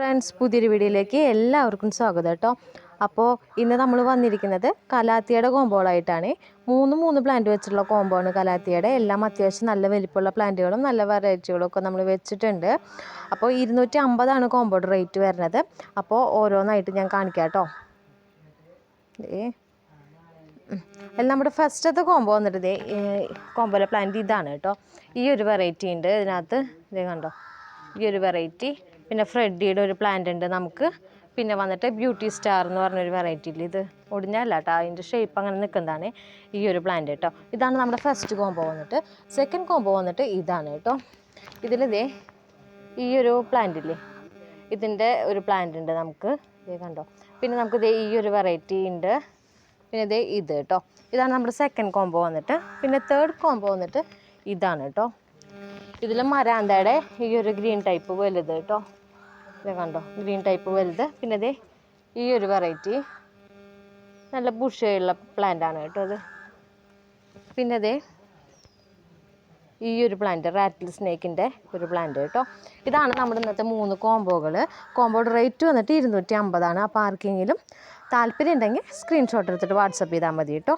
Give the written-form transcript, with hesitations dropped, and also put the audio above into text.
Friends, പുതിയൊരു വീഡിയോയിലേക്ക് എല്ലാവർക്കും സ്വാഗതം കേട്ടോ. അപ്പോൾ ഇന്ന് നമ്മൾ വന്നിരിക്കുന്നത് കലാത്തിയുടെ കോമ്പോളായിട്ടാണ്. മൂന്ന് പ്ലാന്റ് വെച്ചിട്ടുള്ള കോമ്പോണ് കലാത്തിയുടെ. എല്ലാം അത്യാവശ്യം നല്ല വലിപ്പമുള്ള പ്ലാന്റുകളും നല്ല വെറൈറ്റികളും ഒക്കെ നമ്മൾ വെച്ചിട്ടുണ്ട്. അപ്പോൾ 250 കോമ്പോയുടെ റേറ്റ് വരുന്നത്. അപ്പോൾ ഓരോന്നായിട്ട് ഞാൻ കാണിക്കാം കേട്ടോ. നമ്മുടെ ഫസ്റ്റത്തെ കോമ്പോ വന്നിട്ട് കോമ്പോയിലെ പ്ലാന്റ് ഇതാണ് കേട്ടോ. ഈ ഒരു വെറൈറ്റി ഉണ്ട് ഇതിനകത്ത്. ഇതേ കണ്ടോ, ഈ ഒരു വെറൈറ്റി. പിന്നെ ഫ്രെഡിയുടെ ഒരു പ്ലാന്റ് ഉണ്ട് നമുക്ക്. പിന്നെ വന്നിട്ട് ബ്യൂട്ടി സ്റ്റാർ എന്ന് പറഞ്ഞൊരു വെറൈറ്റി ഇല്ല, ഇത് ഒടിഞ്ഞല്ല കേട്ടോ, അതിൻ്റെ ഷേപ്പ് അങ്ങനെ നിൽക്കുന്നതാണ് ഈ ഒരു പ്ലാന്റ് കേട്ടോ. ഇതാണ് നമ്മുടെ ഫസ്റ്റ് കോമ്പോ വന്നിട്ട്. സെക്കൻഡ് കോമ്പോ വന്നിട്ട് ഇതാണ് കേട്ടോ. ഇതിലിതേ ഈ ഒരു പ്ലാന്റ് ഇല്ലേ, ഇതിൻ്റെ ഒരു പ്ലാന്റ് ഉണ്ട് നമുക്ക്. ഇതേ കണ്ടോ. പിന്നെ നമുക്ക് ഈ ഒരു വെറൈറ്റി ഉണ്ട്. പിന്നെ ഇതേ ഇത് കേട്ടോ. ഇതാണ് നമ്മുടെ സെക്കൻഡ് കോമ്പോ വന്നിട്ട്. പിന്നെ തേർഡ് കോമ്പോ വന്നിട്ട് ഇതാണ് കേട്ടോ. ഇതിൽ മരാന്തയുടെ ഈ ഒരു ഗ്രീൻ ടൈപ്പ് വലുത് കേട്ടോ. ഇത് കണ്ടോ, ഗ്രീൻ ടൈപ്പ് വലുത്. പിന്നെ ഇതേ ഈ ഒരു വെറൈറ്റി നല്ല ബുഷയുള്ള പ്ലാന്റാണ് കേട്ടോ ഇത്. പിന്നെ ഇതേ ഈ ഒരു പ്ലാന്റ് റാറ്റിൽ സ്നേക്കിൻ്റെ ഒരു പ്ലാന്റ് കേട്ടോ. ഇതാണ് നമ്മുടെ ഇന്നത്തെ 3 കോമ്പോകൾ. കോമ്പോയുടെ റേറ്റ് വന്നിട്ട് 250. അപ്പോൾ ആർക്കെങ്കിലും താല്പര്യം ഉണ്ടെങ്കിൽ സ്ക്രീൻഷോട്ട് എടുത്തിട്ട് വാട്സപ്പ് ചെയ്താൽ മതി കേട്ടോ.